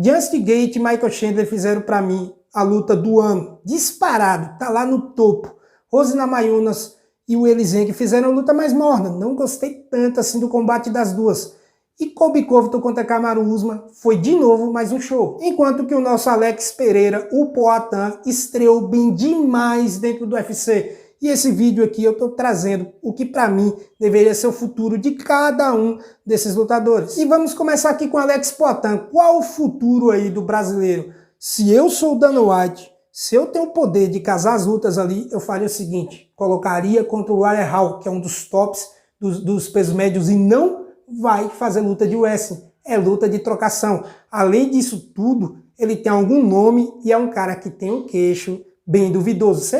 Justin Gaethje e Michael Chandler fizeram pra mim a luta do ano. Disparado, tá lá no topo. Rose Namajunas e o Weili Zhang fizeram a luta mais morna. Não gostei tanto assim do combate das duas. E Colby Covington contra Kamaru Usman foi de novo mais um show. Enquanto que o nosso Alex Pereira, o Poatan, estreou bem demais dentro do UFC. E esse vídeo aqui eu tô trazendo o que pra mim deveria ser o futuro de cada um desses lutadores. E vamos começar aqui com o Alex Poatan. Qual o futuro aí do brasileiro? Se eu sou o Dana White, se eu tenho o poder de casar as lutas ali, eu faria o seguinte: colocaria contra o Ryan Hall, que é um dos tops dos pesos médios, e não vai fazer luta de wrestling, é luta de trocação. Além disso tudo, ele tem algum nome e é um cara que tem um queixo bem duvidoso. Se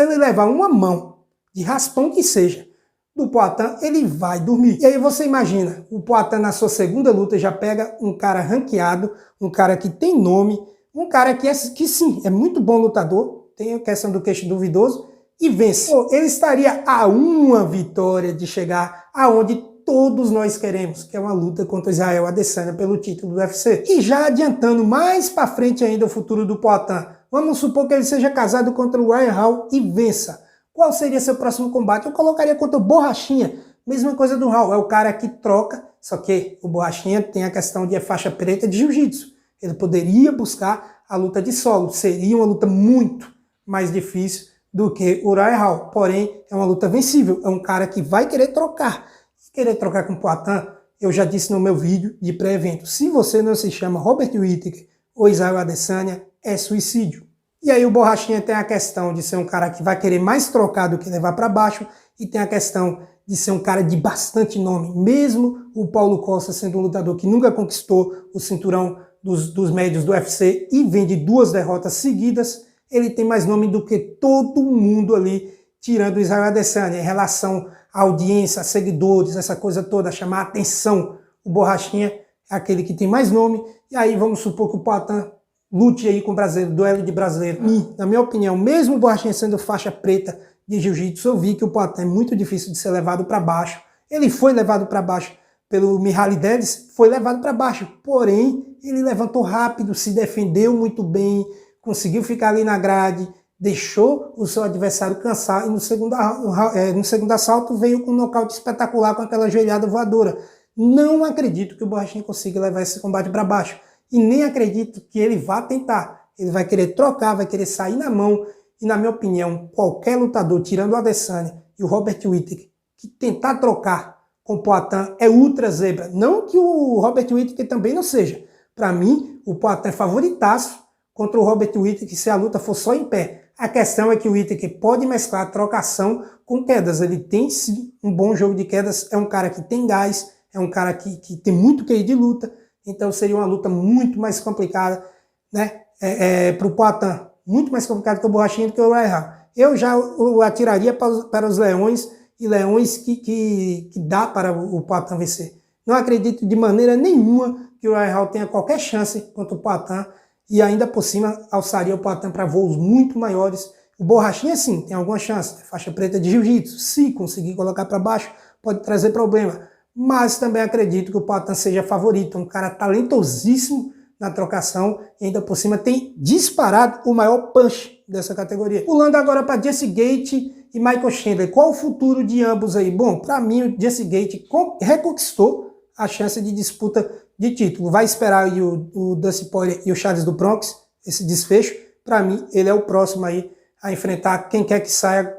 ele levar uma mão, de raspão que seja, do Poatan, ele vai dormir. E aí você imagina, o Poatan na sua segunda luta já pega um cara ranqueado, um cara que tem nome, um cara que sim, é muito bom lutador, tem a questão do queixo duvidoso, e vence. Pô, ele estaria a uma vitória de chegar aonde todos nós queremos, que é uma luta contra Israel Adesanya pelo título do UFC. E já adiantando mais para frente ainda o futuro do Poatan, vamos supor que ele seja casado contra o Ryan Hall e vença. Qual seria seu próximo combate? Eu colocaria contra o Borrachinha. Mesma coisa do Hall, é o cara que troca, só que o Borrachinha tem a questão de faixa preta de jiu-jitsu. Ele poderia buscar a luta de solo, seria uma luta muito mais difícil do que o Ryan Hall. Porém, é uma luta vencível, é um cara que vai querer trocar. Querer trocar com o Poatan, eu já disse no meu vídeo de pré-evento, se você não se chama Robert Whittaker ou Israel Adesanya, é suicídio. E aí o Borrachinha tem a questão de ser um cara que vai querer mais trocar do que levar para baixo, e tem a questão de ser um cara de bastante nome. Mesmo o Paulo Costa sendo um lutador que nunca conquistou o cinturão dos médios do UFC e vem de 2 derrotas seguidas, ele tem mais nome do que todo mundo ali, tirando o Israel Adesanya, em relação à audiência, a seguidores, essa coisa toda, chamar a atenção. O Borrachinha é aquele que tem mais nome, e aí vamos supor que o Poatan lute aí com o brasileiro, duelo de brasileiro. E, na minha opinião, mesmo o Borrachinha sendo faixa preta de jiu-jitsu, eu vi que o Poatan é muito difícil de ser levado para baixo. Ele foi levado para baixo pelo Mihaly Davis, foi levado para baixo, porém, ele levantou rápido, se defendeu muito bem, conseguiu ficar ali na grade, deixou o seu adversário cansar, e no segundo assalto veio com um nocaute espetacular com aquela joelhada voadora. Não acredito que o Borrachinha consiga levar esse combate para baixo, e nem acredito que ele vá tentar. Ele vai querer trocar, vai querer sair na mão, e na minha opinião, qualquer lutador, tirando o Adesanya e o Robert Whittaker, que tentar trocar com o Poatan é ultra zebra. Não que o Robert Whittaker também não seja. Para mim, o Poatan é favoritaço contra o Robert Whittaker se a luta for só em pé. A questão é que o Whittaker pode mesclar trocação com quedas. Ele tem sim um bom jogo de quedas, é um cara que tem gás, é um cara que tem muito QI de luta, então seria uma luta muito mais complicada, né, para o Poatan, muito mais complicado que o Borrachinha do que o Ryan Hall. Eu já o atiraria para os leões, e leões que dá para o Poatan vencer. Não acredito de maneira nenhuma que o Ryan Hall tenha qualquer chance contra o Poatan, e ainda por cima alçaria o Poatan para voos muito maiores. O Borrachinha sim, tem alguma chance, faixa preta de jiu-jitsu, se conseguir colocar para baixo, pode trazer problema. Mas também acredito que o Poatan seja favorito, um cara talentosíssimo na trocação, e ainda por cima tem disparado o maior punch dessa categoria. Pulando agora para Justin Gaethje e Michael Chandler, qual o futuro de ambos aí? Bom, para mim o Justin Gaethje reconquistou a chance de disputa de título. Vai esperar aí o Dustin Poirier e o Charles do Bronx, esse desfecho. Para mim, ele é o próximo aí a enfrentar quem quer que saia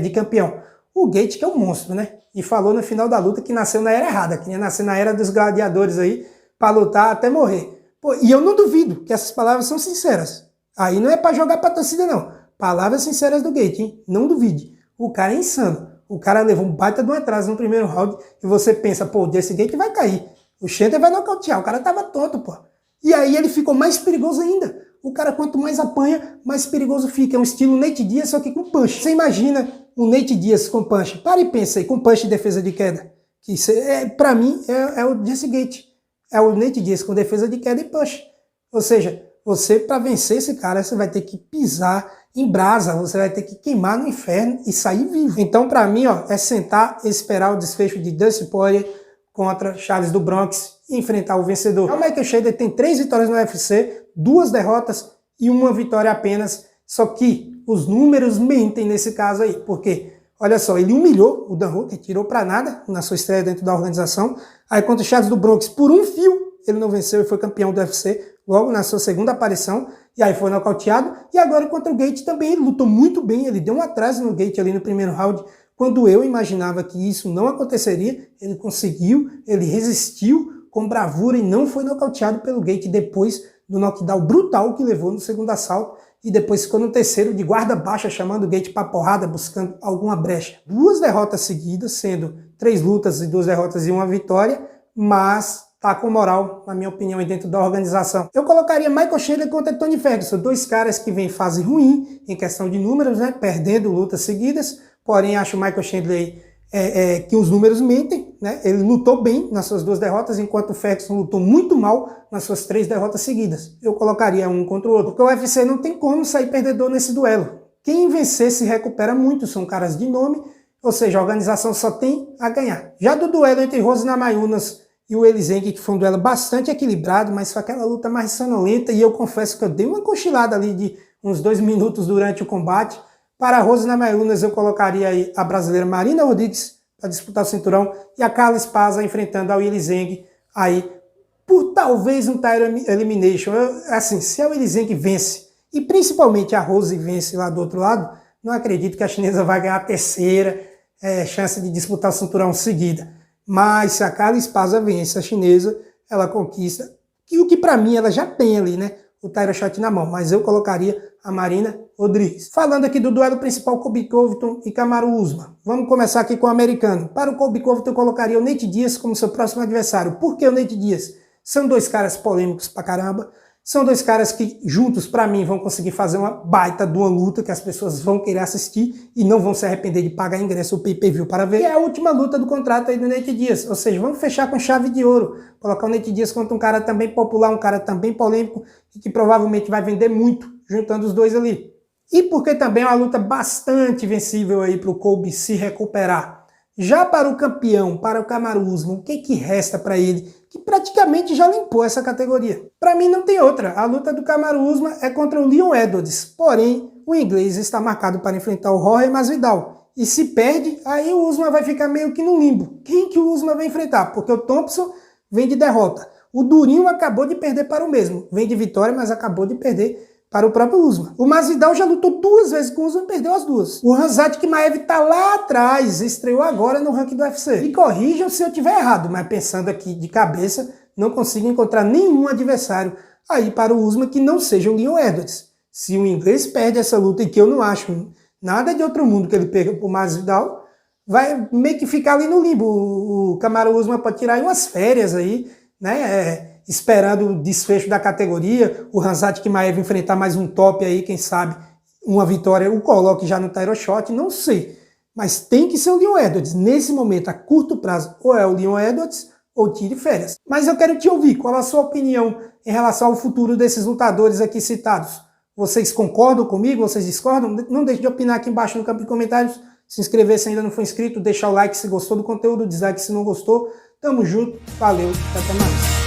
de campeão. O Gaethje que é um monstro, né? E falou no final da luta que nasceu na era errada, que ia nascer na era dos gladiadores aí, para lutar até morrer. Pô, e eu não duvido que essas palavras são sinceras. Aí não é para jogar pra torcida, não. Palavras sinceras do Gaethje, hein? Não duvide. O cara é insano. O cara levou um baita de um atraso no primeiro round e você pensa, pô, o Justin Gaethje vai cair. O Chandler vai nocautear. O cara tava tonto, pô. E aí ele ficou mais perigoso ainda. O cara, quanto mais apanha, mais perigoso fica. É um estilo Nate Diaz, só que com punch. Você imagina o Nate Diaz com punch? Para e pensa aí, com punch de defesa de queda. Que pra mim, é o Justin Gaethje. É o Nate Diaz com defesa de queda e punch. Ou seja, você, para vencer esse cara, você vai ter que pisar em brasa, você vai ter que queimar no inferno e sair vivo. Então, para mim, ó, é sentar e esperar o desfecho de Dustin Poirier contra Charles do Bronx e enfrentar o vencedor. O Michael Chandler tem 3 vitórias no UFC, 2 derrotas e 1 vitória apenas, só que os números mentem nesse caso aí, porque, olha só, ele humilhou o Dan Hooker, tirou pra nada na sua estreia dentro da organização, aí contra o Charles do Bronx, por um fio, ele não venceu e foi campeão do UFC, logo na sua segunda aparição, e aí foi nocauteado, e agora contra o Gate também, ele lutou muito bem, ele deu um atraso no Gate ali no primeiro round, quando eu imaginava que isso não aconteceria, ele conseguiu, ele resistiu com bravura e não foi nocauteado pelo Gate depois do knockdown brutal que levou no segundo assalto, e depois ficou no terceiro de guarda baixa, chamando o Gate para porrada, buscando alguma brecha. 2 derrotas seguidas, sendo 3 lutas e 2 derrotas e 1 vitória, mas tá com moral, na minha opinião, dentro da organização. Eu colocaria Michael Chandler contra Tony Ferguson, 2 caras que vêm em fase ruim, em questão de números, né, perdendo lutas seguidas, porém acho o Michael Chandler que os números mentem, né? Ele lutou bem nas suas 2 derrotas, enquanto o Ferguson lutou muito mal nas suas 3 derrotas seguidas. Eu colocaria um contra o outro, porque o UFC não tem como sair perdedor nesse duelo. Quem vencer se recupera muito, são caras de nome, ou seja, a organização só tem a ganhar. Já do duelo entre Rose Namajunas e o Elizeng, que foi um duelo bastante equilibrado, mas foi aquela luta mais sonolenta, e eu confesso que eu dei uma cochilada ali de uns 2 minutos durante o combate. Para a Rose Namajunas eu colocaria aí a brasileira Marina Rodrigues para disputar o cinturão e a Carla Esparza enfrentando a Elizeng aí por talvez um title elimination. Assim, se a Elizeng vence e principalmente a Rose vence lá do outro lado, não acredito que a chinesa vai ganhar a terceira chance de disputar o cinturão seguida. Mas se a Carla Esparza vence a chinesa, ela conquista, e o que para mim ela já tem ali, né? O title shot na mão, mas eu colocaria a Marina Rodrigues. Falando aqui do duelo principal, Colby Covington e Kamaru Usman. Vamos começar aqui com o americano. Para o Colby Covington eu colocaria o Nate Diaz como seu próximo adversário. Por que o Nate Diaz? São 2 caras polêmicos pra caramba. São 2 caras que juntos, pra mim, vão conseguir fazer uma baita de uma luta que as pessoas vão querer assistir e não vão se arrepender de pagar ingresso ou pay-per-view para ver. E é a última luta do contrato aí do Nate Diaz. Ou seja, vamos fechar com chave de ouro. Colocar o Nate Diaz contra um cara também popular, um cara também polêmico e que provavelmente vai vender muito, juntando os 2 ali. E porque também é uma luta bastante vencível aí para o Colby se recuperar. Já para o campeão, para o Kamaru Usman, o que resta para ele? Que praticamente já limpou essa categoria. Para mim não tem outra. A luta do Kamaru Usman é contra o Leon Edwards. Porém, o inglês está marcado para enfrentar o Jorge Masvidal. E se perde, aí o Usman vai ficar meio que no limbo. Quem que o Usman vai enfrentar? Porque o Thompson vem de derrota. O Durinho acabou de perder para o mesmo. Vem de vitória, mas acabou de perder para o próprio Usman. O Masvidal já lutou 2 vezes com o Usman e perdeu as 2. O Khamzat Chimaev tá lá atrás, estreou agora no ranking do UFC. Me corrijam se eu tiver errado, mas pensando aqui de cabeça, não consigo encontrar nenhum adversário aí para o Usman que não seja o Leon Edwards. Se o inglês perde essa luta, e que eu não acho nada de outro mundo que ele perca pro Masvidal, vai meio que ficar ali no limbo. O Kamaru Usman pode tirar aí umas férias aí, né? Esperando o desfecho da categoria, o Khamzat Chimaev enfrentar mais um top aí, quem sabe uma vitória o coloque já no title shot, não sei. Mas tem que ser o Leon Edwards. Nesse momento, a curto prazo, ou é o Leon Edwards ou tire férias. Mas eu quero te ouvir, qual a sua opinião em relação ao futuro desses lutadores aqui citados? Vocês concordam comigo? Vocês discordam? Não deixe de opinar aqui embaixo no campo de comentários. Se inscrever se ainda não for inscrito, deixar o like se gostou do conteúdo, dislike se não gostou. Tamo junto, valeu, até mais.